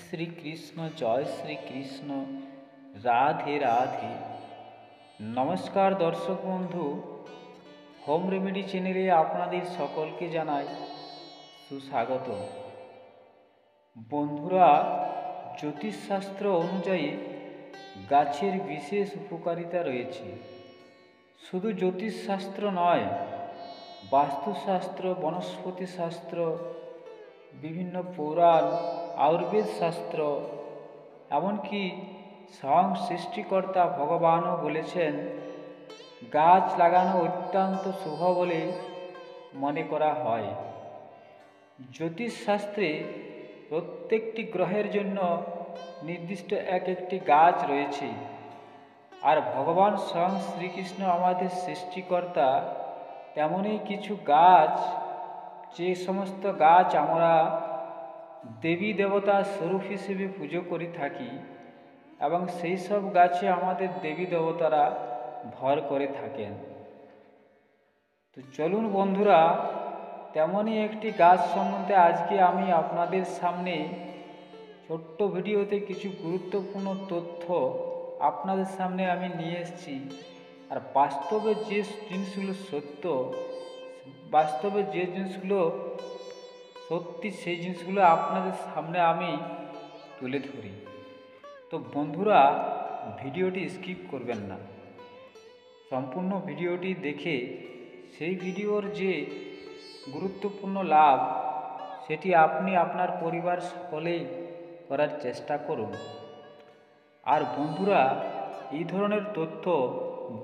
শ্রীকৃষ্ণ জয় শ্রীকৃষ্ণ, রাধে রাধে। নমস্কার দর্শক বন্ধু, হোম রেমেডি চ্যানেলে আপনাদের সকলকে জানাই সুস্বাগত। বন্ধুরা, জ্যোতিষশাস্ত্র অনুযায়ী গাছের বিশেষ উপকারিতা রয়েছে। শুধু জ্যোতিষশাস্ত্র নয়, বাস্তুশাস্ত্র, বনস্পতি শাস্ত্র, বিভিন্ন পুরাণ, আয়ুর্বেদ শাস্ত্র, এমনকি স্বয়ং সৃষ্টিকর্তা ভগবানও বলেছেন গাছ লাগানো অত্যন্ত শুভ বলে মনে করা হয়। জ্যোতিষশাস্ত্রে প্রত্যেকটি গ্রহের জন্য নির্দিষ্ট একটি গাছ রয়েছে, আর ভগবান স্বয়ং শ্রীকৃষ্ণ আমাদের সৃষ্টিকর্তা। তেমনই কিছু গাছ, যে সমস্ত গাছ আমরা দেবী দেবতার স্বরূপ হিসেবে পুজো করে থাকি, এবং সেই সব গাছে আমাদের দেবী দেবতারা ভর করে থাকেন। তো চলুন বন্ধুরা, তেমনই একটি গাছ সম্বন্ধে আজকে আমি আপনাদের সামনে ছোট্ট ভিডিওতে কিছু গুরুত্বপূর্ণ তথ্য আপনাদের সামনে আমি নিয়ে এসেছি। আর বাস্তবে যে জিনিসগুলো সত্য, বাস্তবে যে জিনিসগুলো সত্যি, সেই জিনিসগুলো আপনাদের সামনে আমি তুলে ধরি। তো বন্ধুরা, ভিডিওটি স্কিপ করবেন না, সম্পূর্ণ ভিডিওটি দেখে সেই ভিডিওর যে গুরুত্বপূর্ণ লাভ সেটি আপনি আপনার পরিবার সকলেই করার চেষ্টা করুন। আর বন্ধুরা, এই ধরনের তথ্য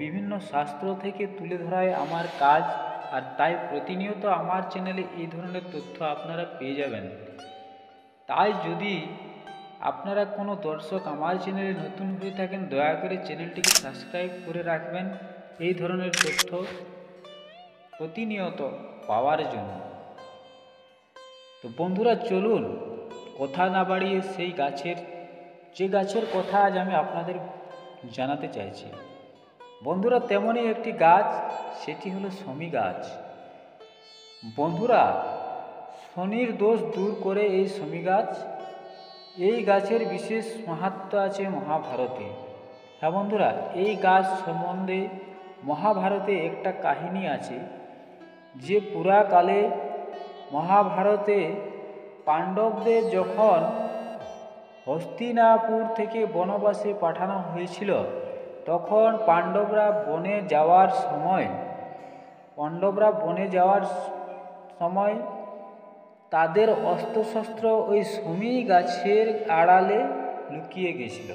বিভিন্ন শাস্ত্র থেকে তুলে ধরাই আমার কাজ, আর তাই প্রতিনিয়ত আমার চ্যানেলে এই ধরনের তথ্য আপনারা পেয়ে যাবেন। তাই যদি আপনারা কোনো দর্শক আমার চ্যানেলে নতুন হয়ে থাকেন, দয়া করে চ্যানেলটিকে সাবস্ক্রাইব করে রাখবেন এই ধরনের তথ্য প্রতিনিয়ত পাওয়ার জন্য। তো বন্ধুরা, চলুন কথা না বাড়িয়ে সেই গাছের কথা আজ আমি আপনাদের জানাতে চাইছি। বন্ধুরা, তেমনই একটি গাছ, সেটি হলো শমী গাছ। বন্ধুরা, শনির দোষ দূর করে এই শমী গাছ, এই গাছের বিশেষ মাহাত্ম্য আছে মহাভারতে। হ্যাঁ বন্ধুরা, এই গাছ সম্বন্ধে মহাভারতে একটা কাহিনী আছে, যে পুরাকালে মহাভারতে পাণ্ডবদের যখন হস্তিনাপুর থেকে বনবাসে পাঠানো হয়েছিল, তখন পাণ্ডবরা বনে যাওয়ার সময় তাদের অস্ত্রশস্ত্র ওই শমী গাছের আড়ালে লুকিয়ে গেছিল।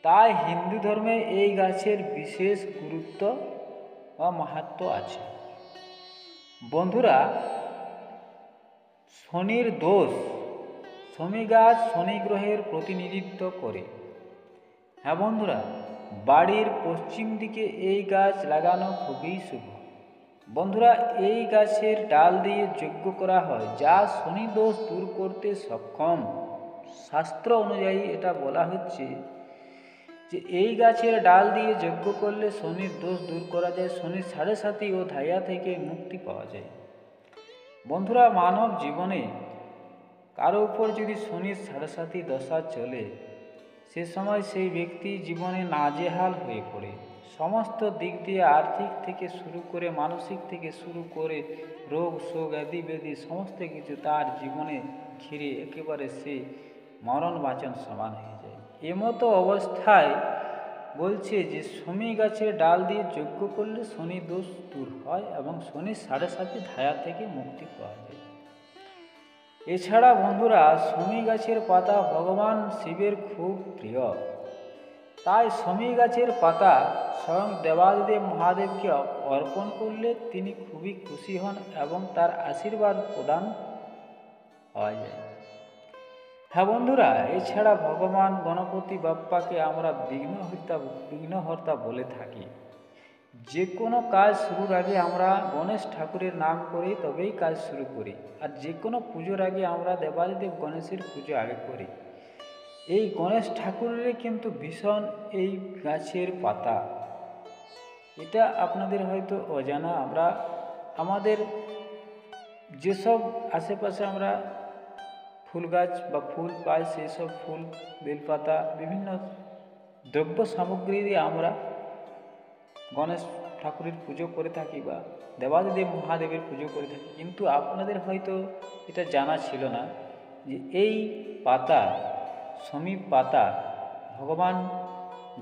তাই হিন্দু ধর্মে এই গাছের বিশেষ গুরুত্ব বা মাহাত্ম্য আছে। বন্ধুরা, শনির দোষ, শমী গাছ শনি গ্রহের প্রতিনিধিত্ব করে। হ্যাঁ বন্ধুরা, বাড়ির পশ্চিম দিকে এই গাছ লাগানো খুবই শুভ। বন্ধুরা, এই গাছের ডাল দিয়ে যজ্ঞ করা হয়, যা শনি দোষ দূর করতে সক্ষম। শাস্ত্র অনুযায়ী এটা বলা হচ্ছে যে এই গাছের ডাল দিয়ে যজ্ঞ করলে শনির দোষ দূর করা যায়, শনির সাড়ে সাতি ও ধাইয়া থেকে মুক্তি পাওয়া যায়। বন্ধুরা, মানব জীবনে কারো উপর যদি শনির সাড়ে সাতি দশা চলে, সে সময় সেই ব্যক্তি জীবনে নাজেহাল হয়ে পড়ে। সমস্ত দিক দিয়ে, আর্থিক থেকে শুরু করে, মানসিক থেকে শুরু করে, রোগ শোক আদি ব্যাধি সমস্ত কিছু তার জীবনে ঘিরে একেবারে সে মরণ বাঁচন সমান হয়ে যায়। এমতো অবস্থায় বলছে যে শমী গাছের ডাল দিয়ে যজ্ঞ করলে শনি দোষ দূর হয় এবং শনির সাড়ে সাতি ধায়া থেকে মুক্তি পাওয়া যায়। এছাড়া বন্ধুরা, শমী গাছের পাতা ভগবান শিবের খুব প্রিয়। তাই শমী গাছের পাতা স্বয়ং দেবাদিদেব মহাদেবকে অর্পণ করলে তিনি খুবই খুশি হন এবং তার আশীর্বাদ প্রদান পাওয়া যায়। হ্যাঁ বন্ধুরা, এছাড়া ভগবান গণপতি বাপ্পাকে আমরা বিঘ্নহর্তা বলে থাকি। যে কোনো কাজ শুরুর আগে আমরা গণেশ ঠাকুরের নাম করি, তবেই কাজ শুরু করি। আর যে কোনো পুজোর আগে আমরা দেবাদিদেব গণেশের পুজো আগে করি। এই গণেশ ঠাকুরের কিন্তু ভীষণ এই গাছের পাতা, এটা আপনাদের হয়তো অজানা। আমাদের যেসব আশেপাশে আমরা ফুল গাছ বা ফুল পায়, সেই সব ফুল, বেলপাতা, বিভিন্ন দ্রব্য সামগ্রী দিয়ে আমরা গণেশ ঠাকুরের পুজো করে থাকি বা দেবাদিদেব মহাদেবের পুজো করে থাকি। কিন্তু আপনাদের হয়তো এটা জানা ছিল না যে এই পাতা, সমীপ পাতা ভগবান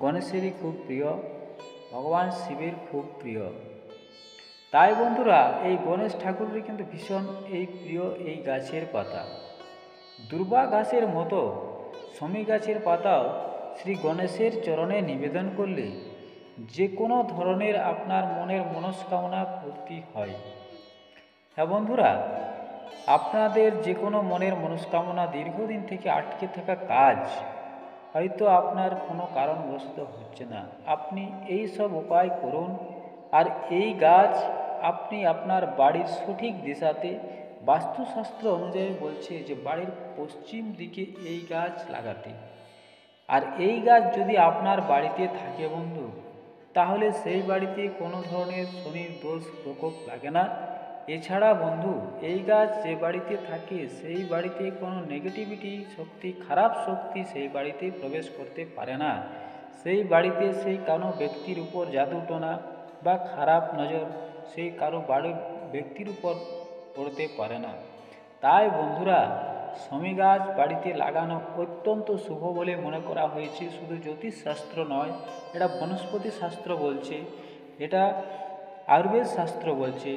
গণেশেরই খুব প্রিয়, ভগবান শিবের খুব প্রিয়। তাই বন্ধুরা এই গণেশ ঠাকুরের কিন্তু ভীষণ এই প্রিয় এই গাছের পাতা। দুর্বা ঘাসের মতো সমী গাছের পাতাও শ্রী গণেশের চরণে নিবেদন করলে যে কোনো ধরনের আপনার মনের মনস্কামনা পূর্তি হয়। হ্যাঁ বন্ধুরা, আপনাদের যে কোনো মনের মনস্কামনা, দীর্ঘদিন থেকে আটকে থাকা কাজ হয়তো আপনার কোনো কারণবশত হচ্ছে না, আপনি এই সব উপায় করুন। আর এই গাছ আপনি আপনার বাড়ির সঠিক দিশাতে, বাস্তুশাস্ত্র অনুযায়ী বলছে যে বাড়ির পশ্চিম দিকে এই গাছ লাগাতে। আর এই গাছ যদি আপনার বাড়িতে থাকে বন্ধু, তাহলে সেই বাড়িতে কোনো ধরনের শনির দোষ প্রকোপ লাগে না। এছাড়া বন্ধু এই গাছ যে বাড়িতে থাকে সেই বাড়িতে কোনো নেগেটিভিটি শক্তি, খারাপ শক্তি সেই বাড়িতে প্রবেশ করতে পারে না। সেই বাড়িতে সেই কোনো ব্যক্তির উপর জাদুটোনা বা খারাপ নজর সেই কারো বাড়ির ব্যক্তির উপর পড়তে পারে না। তাই বন্ধুরা সমী গাছ বাড়িতে লাগানো অত্যন্ত শুভ বলে মনে করা হয়েছে। শুধু জ্যোতিষশাস্ত্র নয়, এটা বনস্পতি শাস্ত্র বলছে, এটা আয়ুর্বেদ শাস্ত্র বলছে,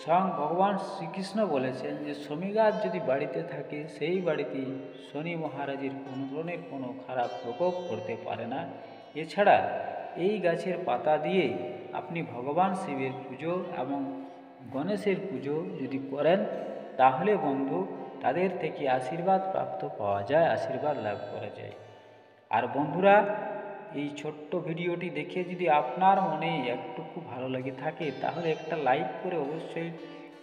স্বয়ং ভগবান শ্রীকৃষ্ণ বলেছেন যে সমী গাছ যদি বাড়িতে থাকে সেই বাড়িতে শনি মহারাজের কোনো ধরনের কোনো খারাপ প্রকোপ করতে পারে না। এছাড়া এই গাছের পাতা দিয়ে আপনি ভগবান শিবের পুজো এবং গণেশের পুজো যদি করেন, তাহলে বন্ধু তাদের থেকে আশীর্বাদ প্রাপ্ত পাওয়া যায়, আশীর্বাদ লাভ করা যায়। আর বন্ধুরা এই ছোট্ট ভিডিওটি দেখে যদি আপনার মনে একটুকু ভালো লেগে থাকে, তাহলে একটা লাইক করে অবশ্যই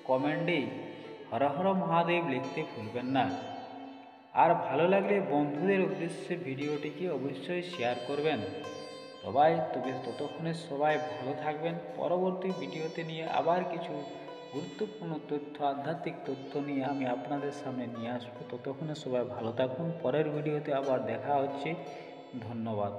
কমেন্টে হর হর মহাদেব লিখতে ভুলবেন না। আর ভালো লাগলে বন্ধুদের উদ্দেশ্যে ভিডিওটিকে অবশ্যই শেয়ার করবেন। ততক্ষণে সবাই ভালো থাকবেন। পরবর্তী ভিডিওতে নিয়ে আবার কিছু গুরুত্বপূর্ণ তথ্য, আধ্যাত্মিক তথ্য নিয়ে আমি আপনাদের সামনে নিয়ে আসবো। ততক্ষণে সবাই ভালো থাকুন। পরের ভিডিওতে আবার দেখা হচ্ছে। ধন্যবাদ।